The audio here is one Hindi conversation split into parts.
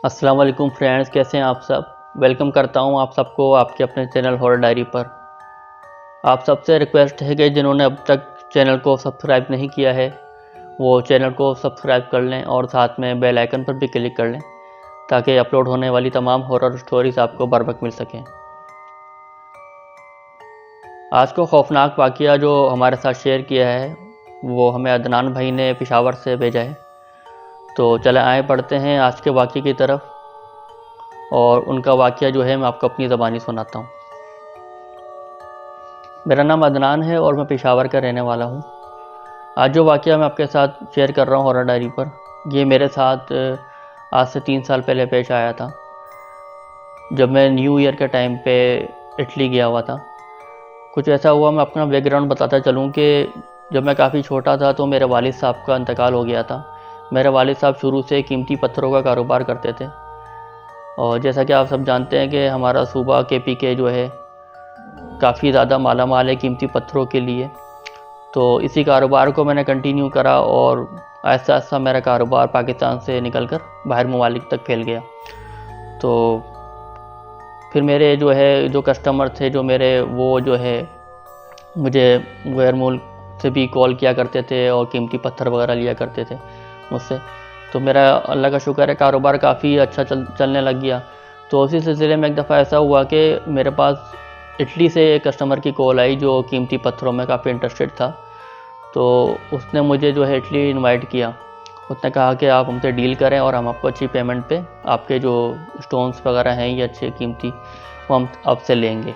अस्सलाम वालेकुम फ्रेंड्स, कैसे हैं आप सब। वेलकम करता हूं आप सबको आपके अपने चैनल हॉरर डायरी पर। आप सबसे रिक्वेस्ट है कि जिन्होंने अब तक चैनल को सब्सक्राइब नहीं किया है वो चैनल को सब्सक्राइब कर लें और साथ में बेल आइकन पर भी क्लिक कर लें ताकि अपलोड होने वाली तमाम हॉरर स्टोरीज आपको बर वक्त मिल सकें। आज को खौफनाक वाक़या जो हमारे साथ शेयर किया है वो हमें अदनान भाई ने पेशावर से भेजा है। तो चले आए पढ़ते हैं आज के वाक़ये की तरफ और उनका वाक़या जो है मैं आपको अपनी ज़बानी सुनाता हूँ। मेरा नाम अदनान है और मैं पेशावर का रहने वाला हूँ। आज जो वाक़या मैं आपके साथ शेयर कर रहा हूँ हॉरर डायरी पर, ये मेरे साथ आज से 3 साल पहले पेश आया था जब मैं न्यू ईयर के टाइम पे इटली गया हुआ था। कुछ ऐसा हुआ, मैं अपना बैकग्राउंड बताता चलूँ कि जब मैं काफ़ी छोटा था तो मेरे वालिद साहब का इंतकाल हो गया था। मेरे वालिद साहब शुरू से कीमती पत्थरों का कारोबार करते थे और जैसा कि आप सब जानते हैं कि हमारा सूबा KPK जो है काफ़ी ज़्यादा माला माल है कीमती पत्थरों के लिए। तो इसी कारोबार को मैंने कंटिन्यू करा और आहिस्ता आहिस्ता मेरा कारोबार पाकिस्तान से निकलकर बाहर ममालिक तक फैल गया। तो फिर मेरे जो कस्टमर थे जो मेरे, वो जो है मुझे गैर मुल्क से भी कॉल किया करते थे और कीमती पत्थर वगैरह लिया करते थे मुझसे। तो मेरा अल्लाह का शुक्र है कारोबार काफ़ी अच्छा चलने लग गया। तो उसी सिलसिले में एक दफ़ा ऐसा हुआ कि मेरे पास इटली से एक कस्टमर की कॉल आई जो कीमती पत्थरों में काफ़ी इंटरेस्टेड था। तो उसने मुझे जो है इटली इनवाइट किया। उसने कहा कि आप हमसे डील करें और हम आपको अच्छी पेमेंट पे आपके जो स्टोन्स वगैरह हैं ये अच्छे कीमती वो हम आपसे लेंगे।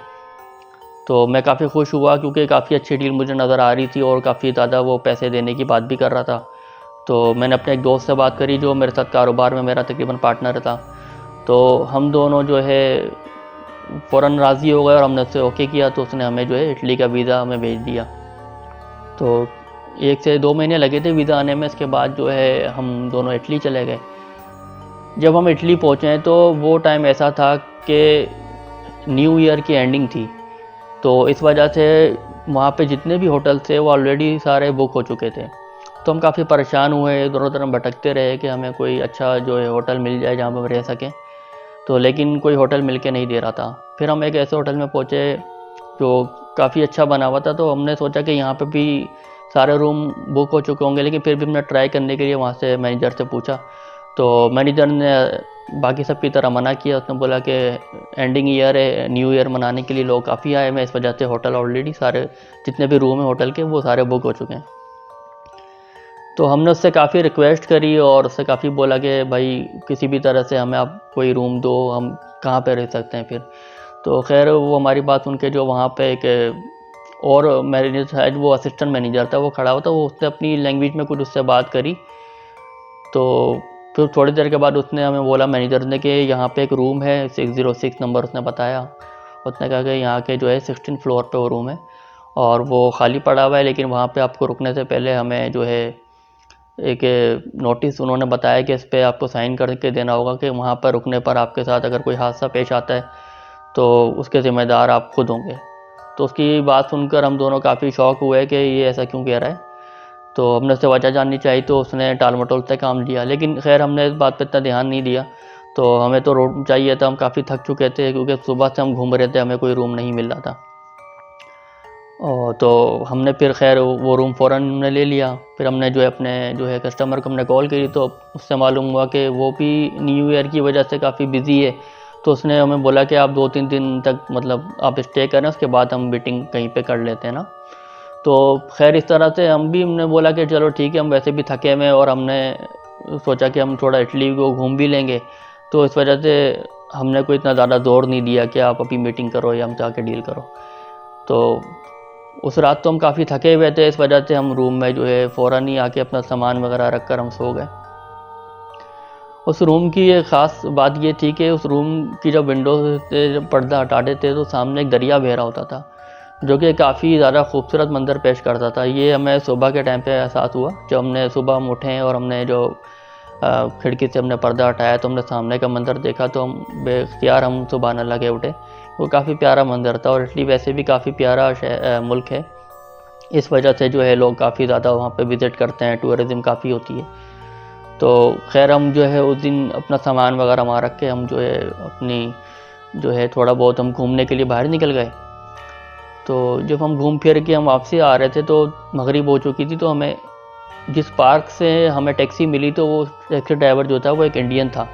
तो मैं काफ़ी खुश हुआ क्योंकि काफ़ी अच्छी डील मुझे नज़र आ रही थी और काफ़ी ज़्यादा वो पैसे देने की बात भी कर रहा था। तो मैंने अपने एक दोस्त से बात करी जो मेरे साथ कारोबार में मेरा तकरीबन पार्टनर था। तो हम दोनों जो है फ़ौरन राज़ी हो गए और हमने उससे ओके किया। तो उसने हमें जो है इटली का वीज़ा हमें भेज दिया। तो 1 से 2 महीने लगे थे वीज़ा आने में। इसके बाद जो है हम दोनों इटली चले गए। जब हम इटली पहुँचे तो वो टाइम ऐसा था कि न्यू ईयर की एंडिंग थी। तो इस वजह से वहाँ पे जितने भी होटल थे वो ऑलरेडी सारे बुक हो चुके थे। तो हम काफ़ी परेशान हुए, इधर उधर हम भटकते रहे कि हमें कोई अच्छा जो है होटल मिल जाए जहाँ पर हम रह सकें। तो लेकिन कोई होटल मिल के नहीं दे रहा था। फिर हम एक ऐसे होटल में पहुँचे जो काफ़ी अच्छा बना हुआ था। तो हमने सोचा कि यहाँ पे भी सारे रूम बुक हो चुके होंगे, लेकिन फिर भी हमने ट्राई करने के लिए वहाँ से मैनेजर से पूछा। तो मैनेजर ने बाकी सब की तरह मना किया। उसने बोला कि एंडिंग ईयर है, न्यू ईयर मनाने के लिए लोग काफ़ी आए हैं, इस वजह से होटल ऑलरेडी सारे जितने भी रूम हैं होटल के वो सारे बुक हो चुके हैं। तो हमने उससे काफ़ी रिक्वेस्ट करी और उससे काफ़ी बोला कि भाई किसी भी तरह से हमें आप कोई रूम दो, हम कहाँ पे रह सकते हैं फिर। तो खैर वो हमारी बात सुन के जो वहाँ पे एक और मैनेजर शायद वो असिस्टेंट मैनेजर था वो खड़ा हुआ था, वो उसने अपनी लैंग्वेज में कुछ उससे बात करी। तो फिर थोड़ी देर के बाद उसने हमें बोला मैनेजर ने कि यहाँ पे एक रूम है 606 नंबर उसने बताया। उसने कहा कि यहाँ के जो है 16 फ्लोर पे वो रूम है और वो खाली पड़ा हुआ है, लेकिन वहाँ पे आपको रुकने से पहले हमें जो है एक नोटिस उन्होंने बताया कि इस पर आपको साइन करके देना होगा कि वहाँ पर रुकने पर आपके साथ अगर कोई हादसा पेश आता है तो उसके ज़िम्मेदार आप खुद होंगे। तो उसकी बात सुनकर हम दोनों काफ़ी शौक हुए कि ये ऐसा क्यों कह रहा है। तो हमने उससे वजह जाननी चाहिए तो उसने टाल मटोल से काम लिया, लेकिन खैर हमने इस बात पर इतना ध्यान नहीं दिया। तो हमें तो रूम चाहिए था, हम काफ़ी थक चुके थे क्योंकि सुबह से हम घूम रहे थे, हमें कोई रूम नहीं मिल रहा था। और तो हमने फिर खैर वो रूम फ़ौरन हमने ले लिया। फिर हमने जो है अपने जो है कस्टमर को हमने कॉल करी तो उससे मालूम हुआ कि वो भी न्यू ईयर की वजह से काफ़ी बिज़ी है। तो उसने हमें बोला कि आप 2-3 दिन तक मतलब आप स्टे करें, उसके बाद हम मीटिंग कहीं पे कर लेते हैं ना। तो खैर इस तरह से हमने बोला कि चलो ठीक है, हम वैसे भी थके हुए हैं और हमने सोचा कि हम थोड़ा इटली को घूम भी लेंगे। तो इस वजह से हमने कोई इतना ज़्यादा ज़ोर नहीं दिया कि आप अभी मीटिंग करो या हम जाके डील करो। तो उस रात तो हम काफ़ी थके हुए थे, इस वजह से हम रूम में जो है फ़ौरन ही आके अपना सामान वगैरह रख कर हम सो गए। उस रूम की एक ख़ास बात ये थी कि उस रूम की जब विंडो से जब पर्दा हटाते थे तो सामने एक दरिया बह रहा होता था जो कि काफ़ी ज़्यादा खूबसूरत मंज़र पेश करता था। ये हमें सुबह के टाइम पे एहसास हुआ जब हमने सुबह हम उठे और हमने जो खिड़की से हमने पर्दा हटाया तो हमने सामने का मंज़र देखा। तो हम बेख्तियार हम सुबहान अल्लाह के उठे। वो काफ़ी प्यारा मंज़र था और इटली वैसे भी काफ़ी प्यारा मुल्क है। इस वजह से जो है लोग काफ़ी ज़्यादा वहाँ पे विज़िट करते हैं, टूरिज़म काफ़ी होती है। तो खैर हम जो है उस दिन अपना सामान वगैरह वहाँ रख के हम जो है अपनी जो है थोड़ा बहुत हम घूमने के लिए बाहर निकल गए। तो जब हम घूम फिर के हम वापसी आ रहे थे तो मगरिब हो चुकी थी। तो हमें जिस पार्क से हमें टैक्सी मिली तो वो टैक्सी ड्राइवर जो था वो एक इंडियन था।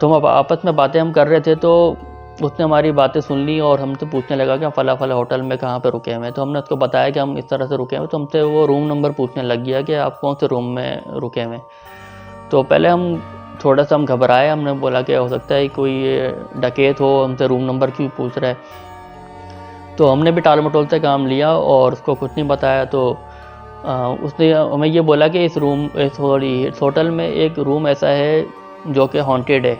तो हम आपस में बातें हम कर रहे थे तो उसने हमारी बातें सुन ली और हमसे पूछने लगा कि हम फला फला होटल में कहाँ पे रुके हुए हैं। तो हमने उसको बताया कि हम इस तरह से रुके हुए हैं। तो हमसे वो रूम नंबर पूछने लग गया कि आप कौन से रूम में रुके हुए हैं। तो पहले हम थोड़ा सा हम घबराए, हमने बोला कि हो सकता है कोई डकैत हो, हमसे रूम नंबर क्यों पूछ रहा है। तो हमने भी टाल मटोल से काम लिया और उसको कुछ नहीं बताया। तो उसने हमें ये बोला कि इस होटल में एक रूम ऐसा है जो कि हॉन्टेड है,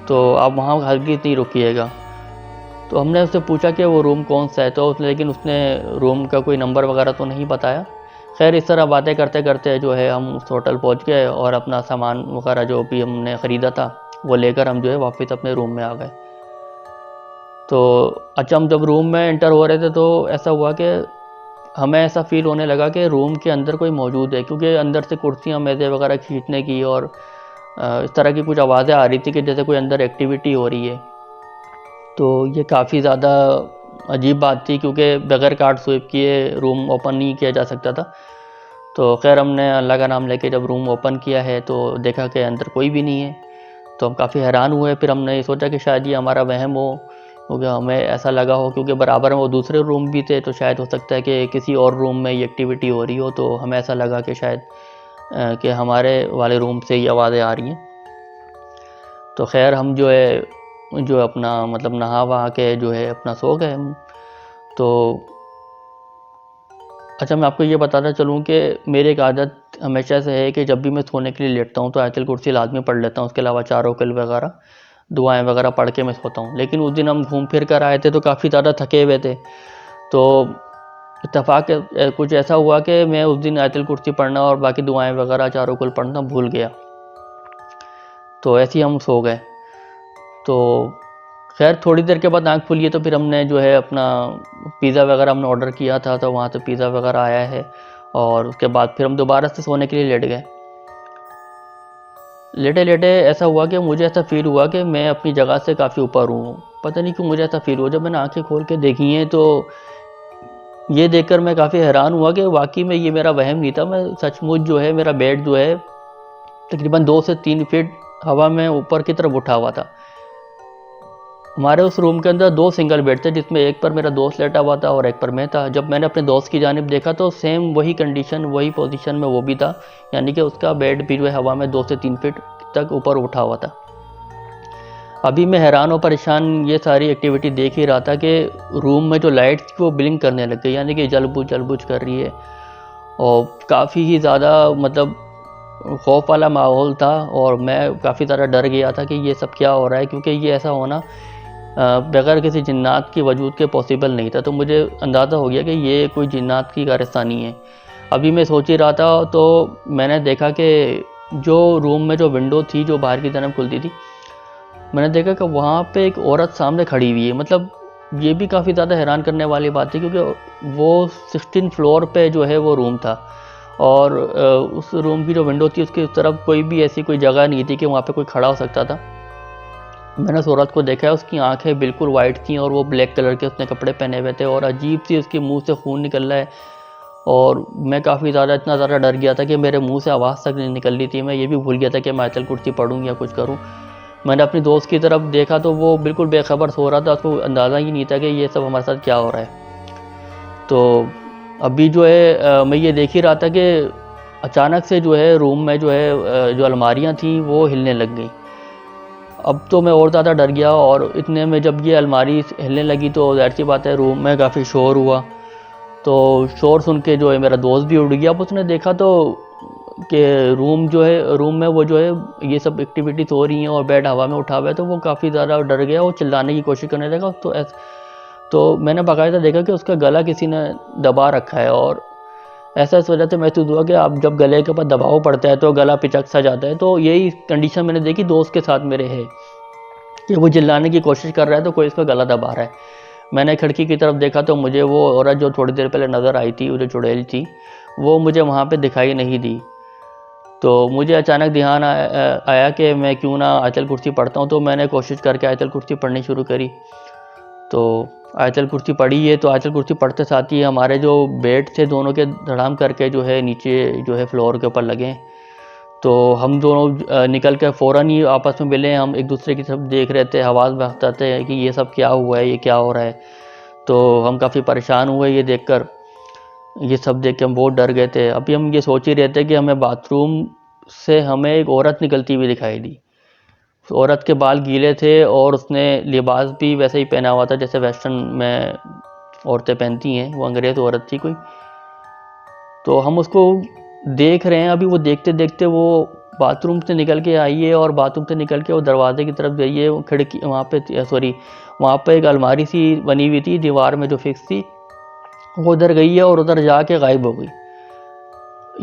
तो आप वहाँ हरगिज़ नहीं रुकिएगा। तो हमने उससे पूछा कि वो रूम कौन सा है, तो लेकिन उसने रूम का कोई नंबर वगैरह तो नहीं बताया। खैर इस तरह बातें करते करते जो है हम उस होटल पहुँच गए और अपना सामान वगैरह जो भी हमने ख़रीदा था वो लेकर हम जो है वापस अपने रूम में आ गए। तो अच्छा, हम जब रूम में एंटर हो रहे थे तो ऐसा हुआ कि हमें ऐसा फील होने लगा कि रूम के अंदर कोई मौजूद है, क्योंकि अंदर से कुर्सियाँ मेज़ें वगैरह खींचने की और इस तरह की कुछ आवाज़ें आ रही थी कि जैसे कोई अंदर एक्टिविटी हो रही है। तो ये काफ़ी ज़्यादा अजीब बात थी, क्योंकि बगैर कार्ड स्विप किए रूम ओपन नहीं किया जा सकता था। तो खैर हमने अल्लाह का नाम लेके जब रूम ओपन किया है तो देखा कि अंदर कोई भी नहीं है। तो हम काफ़ी हैरान हुए। फिर हमने सोचा कि शायद ये हमारा वहम हो, क्योंकि हमें ऐसा लगा हो, क्योंकि बराबर में वो दूसरे रूम भी थे, तो शायद हो सकता है कि किसी और रूम में ये एक्टिविटी हो रही हो। तो हमें ऐसा लगा कि शायद कि हमारे वाले रूम से ये आवाज़ें आ रही हैं। तो खैर हम जो है जो अपना मतलब नहा वहा के जो है अपना सो गए हम। तो अच्छा, मैं आपको ये बताता चलूँ कि मेरी एक आदत हमेशा से है कि जब भी मैं सोने के लिए लेटता हूँ तो आयतुल कुर्सी लाजमी पढ़ लेता हूँ। उसके अलावा चारों कल वगैरह दुआएं वगैरह पढ़ के मैं सोता हूँ। लेकिन उस दिन हम घूम फिर कर आए थे तो काफ़ी ज़्यादा थके हुए थे। तो इत्तेफाक कुछ ऐसा हुआ कि मैं उस दिन आयतुल कुर्सी पढ़ना और बाकी दुआएं वगैरह चारों कुल पढ़ना भूल गया। तो ऐसे ही हम सो गए। तो खैर थोड़ी देर के बाद आँख खुली है तो फिर हमने जो है अपना पिज़्ज़ा वगैरह हमने ऑर्डर किया था, तो वहाँ से पिज़्ज़ा वगैरह आया है। और उसके बाद फिर हम दोबारा से सोने के लिए लेट गए। लेटे लेटे ऐसा हुआ कि मुझे ऐसा फील हुआ कि मैं अपनी जगह से काफ़ी ऊपर हूँ। पता नहीं क्यों मुझे ऐसा फील हुआ। जब मैंने आंखें खोल के देखी हैं तो ये देखकर मैं काफ़ी हैरान हुआ कि वाकई में ये मेरा वहम नहीं था। मैं सचमुच जो है मेरा बेड जो है तकरीबन 2 से 3 फीट हवा में ऊपर की तरफ उठा हुआ था। हमारे उस रूम के अंदर 2 सिंगल बेड थे, जिसमें एक पर मेरा दोस्त लेटा हुआ था और एक पर मैं था। जब मैंने अपने दोस्त की जानिब देखा तो सेम वही कंडीशन, वही पोजीशन में वो भी था, यानी कि उसका बेड भी जो है हवा में 2 से 3 फीट तक ऊपर उठा हुआ था। अभी मैं हैरान और परेशान ये सारी एक्टिविटी देख ही रहा था कि रूम में जो लाइट थी वो ब्लिंक करने लग गई, यानी कि जल-बुझ कर रही है। और काफ़ी ही ज़्यादा मतलब खौफ वाला माहौल था और मैं काफ़ी ज़्यादा डर गया था कि ये सब क्या हो रहा है, क्योंकि ये ऐसा होना बगैर किसी जिन्नात के वजूद के पॉसिबल नहीं था। तो मुझे अंदाज़ा हो गया कि ये कोई जिन्नात की कारस्तानी है। अभी मैं सोच ही रहा था तो मैंने देखा कि जो रूम में जो विंडो थी जो बाहर की तरफ खुलती थी, मैंने देखा कि वहाँ पे एक औरत सामने खड़ी हुई है। मतलब ये भी काफ़ी ज़्यादा हैरान करने वाली बात थी, क्योंकि वो 16 फ्लोर पे जो है वो रूम था और उस रूम की जो विंडो थी उसकी उस तरफ कोई भी ऐसी कोई जगह नहीं थी कि वहाँ पे कोई खड़ा हो सकता था। मैंने उस औरत को देखा है, उसकी आंखें बिल्कुल वाइट थी और वो ब्लैक कलर के उसने कपड़े पहने हुए थे और अजीब सी उसके मुंह से खून निकल रहा है। और मैं काफ़ी ज़्यादा इतना ज़्यादा डर गया था कि मेरे मुंह से आवाज़ तक नहीं निकल रही थी। मैं ये भी भूल गया था कि मैं आयतुल कुर्सी पढ़ूँ या कुछ करूँ। मैंने अपनी दोस्त की तरफ देखा तो वो बिल्कुल बेखबर सो रहा था, उसको अंदाज़ा ही नहीं था कि ये सब हमारे साथ क्या हो रहा है। तो अभी जो है मैं ये देख ही रहा था कि अचानक से जो है रूम में जो है जो अलमारियाँ थीं वो हिलने लग गई। अब तो मैं और ज़्यादा डर गया और इतने में जब ये अलमारी हिलने लगी तो ज़ाहिर सी बात है रूम में काफ़ी शोर हुआ। तो शोर सुन के जो है मेरा दोस्त भी उठ गया। अब उसने देखा तो कि रूम में वो जो है ये सब एक्टिविटीज़ हो रही हैं और बेड हवा में उठा हुआ है। तो वो काफ़ी ज़्यादा डर गया और चिल्लाने की कोशिश करने लगा। तो मैंने बाकायदा देखा कि उसका गला किसी ने दबा रखा है और ऐसा इस वजह से महसूस हुआ कि आप जब गले के ऊपर दबाव पड़ता है तो गला पिचक सा जाता है। तो यही कंडीशन मैंने देखी दोस्त के साथ मेरे है कि वो चिल्लाने की कोशिश कर रहा है तो कोई इसका गला दबा रहा है। मैंने खिड़की की तरफ देखा तो मुझे वो औरत जो थोड़ी देर पहले नज़र आई थी, वो जो चुड़ैल थी, वो मुझे वहाँ पे दिखाई नहीं दी। तो मुझे अचानक ध्यान आया कि मैं क्यों ना आयतल कुर्सी पढ़ता हूँ। तो मैंने कोशिश करके आयतल कुर्सी पढ़नी शुरू करी। तो आयतल कुर्सी पढ़ी है, तो आयतल कुर्सी पढ़ते साथ ही हमारे जो बेड थे दोनों के धड़ाम करके जो है नीचे जो है फ्लोर के ऊपर लगे। तो हम दोनों निकल कर फ़ौरन ही आपस में मिले। हम एक दूसरे की तरफ देख रहे थे, आवाज़ बहाते हैं कि ये सब क्या हुआ है, ये क्या हो रहा है। तो हम काफ़ी परेशान हुए ये देखकर, ये सब देख के हम बहुत डर गए थे। अभी हम ये सोच ही रहे थे कि हमें बाथरूम से हमें एक औरत निकलती हुई दिखाई दी। औरत के बाल गीले थे और उसने लिबास भी वैसे ही पहना हुआ था जैसे वेस्टर्न में औरतें पहनती हैं। वो अंग्रेज़ औरत थी कोई। तो हम उसको देख रहे हैं। अभी वो देखते देखते वो बाथरूम से निकल के आई है और बाथरूम से निकल के वो दरवाजे की तरफ गई है। खिड़की वहाँ पे वहाँ पे एक अलमारी सी बनी हुई थी दीवार में जो फिक्स थी, वो उधर गई है और उधर जाके गायब हो गई।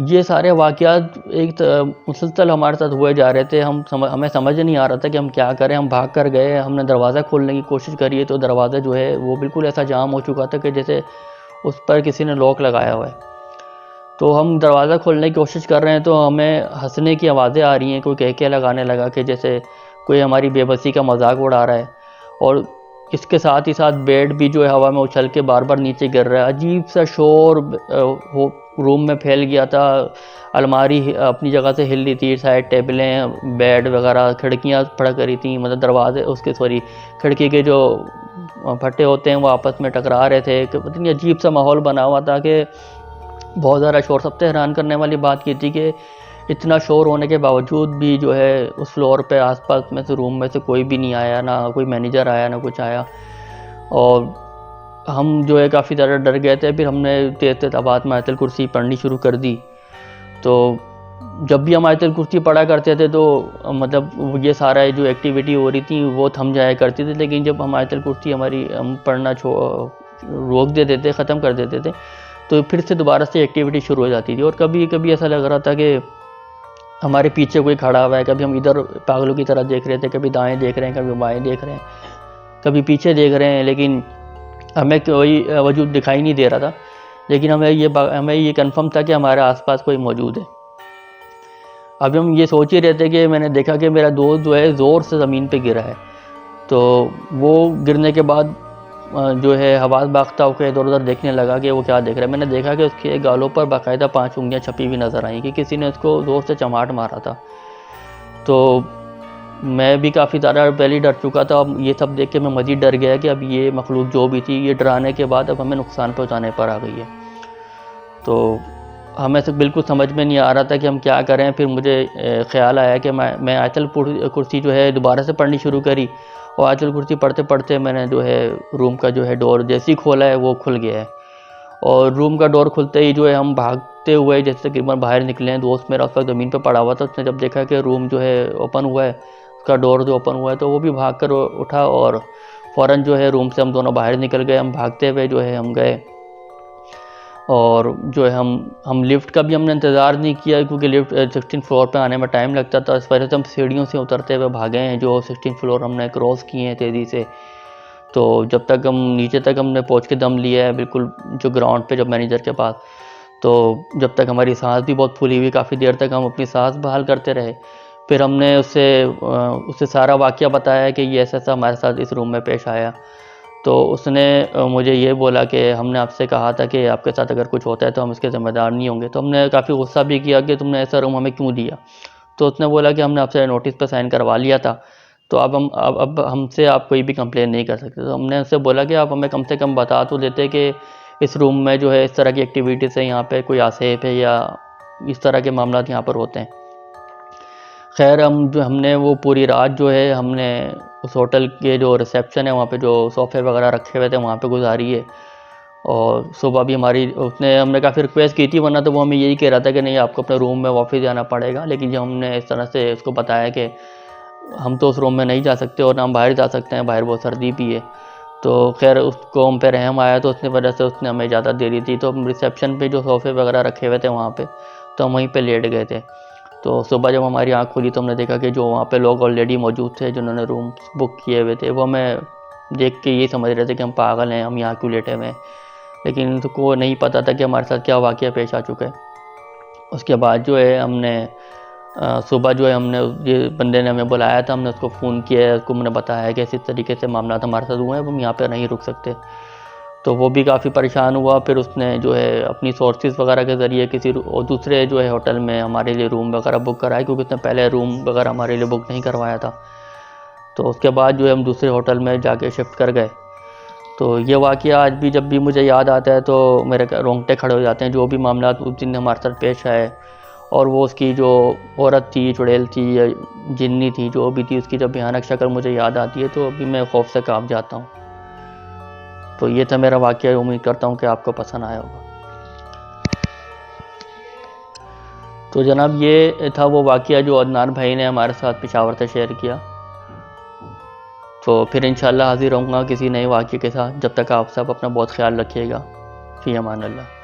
ये सारे वाक़यात एक मुसलसल हमारे साथ हुए जा रहे थे। हमें समझ नहीं आ रहा था कि हम क्या करें। हम भाग कर गए, हमने दरवाज़ा खोलने की कोशिश करी है तो दरवाज़ा जो है वो बिल्कुल ऐसा जाम हो चुका था कि जैसे उस पर किसी ने लॉक लगाया हुआ है। तो हम दरवाज़ा खोलने की कोशिश कर रहे हैं तो हमें हंसने की आवाज़ें आ रही हैं। कोई कह लगाने लगा कि जैसे कोई हमारी बेबसी का मजाक उड़ा रहा है। और इसके साथ ही साथ बेड भी जो है हवा में उछल के बार बार नीचे गिर रहा है। अजीब सा शोर रूम में फैल गया था। अलमारी अपनी जगह से हिल रही थी, साइड टेबलें, बेड वगैरह, खिड़कियाँ फड़क रही थी, मतलब दरवाजे उसके खिड़की के जो फट्टे होते हैं वो आपस में टकरा रहे थे। पता नहीं अजीब सा माहौल बना हुआ था कि बहुत ज़्यादा शोर। सबसे हैरान करने वाली बात ये थी कि इतना शोर होने के बावजूद भी जो है उस फ्लोर पे आसपास में से रूम में से कोई भी नहीं आया, ना कोई मैनेजर आया ना कुछ आया। और हम जो है काफ़ी ज़्यादा डर गए थे। फिर हमने तेज़ आवाज़ में आयतल कुर्सी पढ़नी शुरू कर दी। तो जब भी हम आयतल कुर्सी पढ़ा करते थे तो मतलब ये सारा जो एक्टिविटी हो रही थी वो थम जाया करती थी। लेकिन जब हम आयतल कुर्सी हम पढ़ना रोक देते थे, ख़त्म कर देते थे, तो फिर से दोबारा से एक्टिविटी शुरू हो जाती थी। और कभी कभी ऐसा लग रहा था कि हमारे पीछे कोई खड़ा हुआ है। कभी हम इधर पागलों की तरह देख रहे थे, कभी दाएं देख रहे हैं, कभी बाएं देख रहे हैं, कभी पीछे देख रहे हैं, लेकिन हमें कोई वजूद दिखाई नहीं दे रहा था। लेकिन हमें ये कंफर्म था कि हमारे आसपास कोई मौजूद है। अभी हम ये सोच ही रहे थे कि मैंने देखा कि मेरा दोस्त जो है ज़ोर से ज़मीन पे गिरा है। तो वो गिरने के बाद जो है हवास भागता होकर इधर उधर देखने लगा कि वो क्या देख रहा है। मैंने देखा कि उसके गालों पर बाकायदा 5 उंगलियां छपी हुई नज़र आई कि किसी ने उसको ज़ोर से चमाट मारा था। तो मैं भी काफ़ी ज़्यादा पहले डर चुका था। अब ये सब देख के मैं मज़ीद डर गया कि अब ये मखलूक जो भी थी ये डराने के बाद अब हमें नुकसान पहुँचाने पर आ गई है। तो हमें से बिल्कुल समझ में नहीं आ रहा था कि हम क्या करें। फिर मुझे ख़्याल आया कि मैं आयतल कुर्सी जो है दोबारा से पढ़नी शुरू करी। और आयतल कुर्सी पढ़ते पढ़ते मैंने जो है रूम का जो है डोर जैसे ही खोला है वो खुल गया है। और रूम का डोर खुलते ही जो है हम भागते हुए जैसे तकरीबन बाहर निकले हैं। दोस्त मेरा उस वक्त ज़मीन पर पड़ा हुआ था। उसने जब देखा कि रूम जो है ओपन हुआ है, उसका डोर जो ओपन हुआ है, तो वो भी भाग कर उठा और फ़ौरन जो है रूम से हम दोनों बाहर निकल गए। हम भागते हुए जो है हम गए और जो है हम लिफ्ट का भी हमने इंतज़ार नहीं किया क्योंकि लिफ्ट 16 फ्लोर पे आने में टाइम लगता था। इस वजह से हम सीढ़ियों से उतरते हुए भागे हैं। जो 16 फ्लोर हमने क्रॉस किए हैं तेज़ी से। तो जब तक हम नीचे तक हमने पहुंच के दम लिया है बिल्कुल जो ग्राउंड पे जब मैनेजर के पास, तो जब तक हमारी सांस भी बहुत फूली हुई, काफ़ी देर तक हम अपनी सांस बहाल करते रहे। फिर हमने उससे सारा वाक़या बताया कि ये ऐसा हमारे साथ इस रूम में पेश आया। तो उसने मुझे ये बोला कि हमने आपसे कहा था कि आपके साथ अगर कुछ होता है तो हम इसके ज़िम्मेदार नहीं होंगे। तो हमने काफ़ी गुस्सा भी किया कि तुमने ऐसा रूम हमें क्यों दिया। तो उसने बोला कि हमने आपसे नोटिस पर साइन करवा लिया था, तो अब हमसे आप कोई भी कंप्लेन नहीं कर सकते। तो हमने उससे बोला कि आप हमें कम से कम बता तो देते कि इस रूम में जो है इस तरह की एक्टिविटीज़ है, यहाँ पे कोई आसेप है या इस तरह के मामला यहाँ पर होते हैं। खैर हमने वो पूरी रात जो है हमने उस होटल के जो रिसेप्शन है वहाँ पे जो सोफ़े वगैरह रखे हुए थे वहाँ पे गुजारी है। और सुबह भी हमने काफ़ी रिक्वेस्ट की थी, वरना तो वो हमें यही कह रहा था कि नहीं आपको अपने रूम में वापस जाना पड़ेगा। लेकिन जब हमने इस तरह से उसको बताया कि हम तो उस रूम में नहीं जा सकते और ना हम बाहर जा सकते हैं, बाहर बहुत सर्दी भी है, तो खैर उसको हम पे रहम आया तो उसने हमें इजाज़त दे दी थी। तो हम रिसेप्शन पे जो सोफ़े वगैरह रखे हुए थे वहाँ पे, तो हम वहीं पे लेट गए थे। तो सुबह जब हमारी आँख खुली तो हमने देखा कि जो वहाँ पे लोग ऑलरेडी मौजूद थे जिन्होंने रूम बुक किए हुए थे, वो हमें देख के ये समझ रहे थे कि हम पागल हैं, हम यहाँ क्यों लेटे हुए हैं। लेकिन उनको नहीं पता था कि हमारे साथ क्या वाक़या पेश आ चुका है। उसके बाद जो है हमने सुबह जो है हमने ये बंदे ने हमें बुलाया था, हमने उसको फ़ोन किया है, उसको मैंने बताया कि इस तरीके से मामला हमारे साथ हुए हैं, हम यहाँ पे नहीं रुक सकते। तो वो भी काफ़ी परेशान हुआ। फिर उसने जो है अपनी सोर्सेज वगैरह के ज़रिए किसी और दूसरे जो है होटल में हमारे लिए रूम वगैरह बुक कराए, क्योंकि उसने पहले रूम वगैरह हमारे लिए बुक नहीं करवाया था। तो उसके बाद जो है हम दूसरे होटल में जाके शिफ्ट कर गए। तो ये वाक़या आज भी जब भी मुझे याद आता है तो मेरे रोंगटे खड़े हो जाते हैं। जो भी मामला उस दिन हमारे साथ पेश आए, और वो उसकी जो औरत थी, चुड़ैल थी या जिन्नी थी, जो भी थी, उसकी जब भयानक शक्ल मुझे याद आती है तो अभी मैं खौफ से काँप जाता हूँ। तो ये था मेरा वाक़या, उम्मीद करता हूँ कि आपको पसंद आया होगा। तो जनाब ये था वो वाक़या जो अदनान भाई ने हमारे साथ पेशावर से शेयर किया। तो फिर इंशाल्लाह हाज़िर रहूँगा किसी नए वाक़ये के साथ। जब तक आप सब अपना बहुत ख़्याल रखिएगा। फ़ी अमान अल्लाह।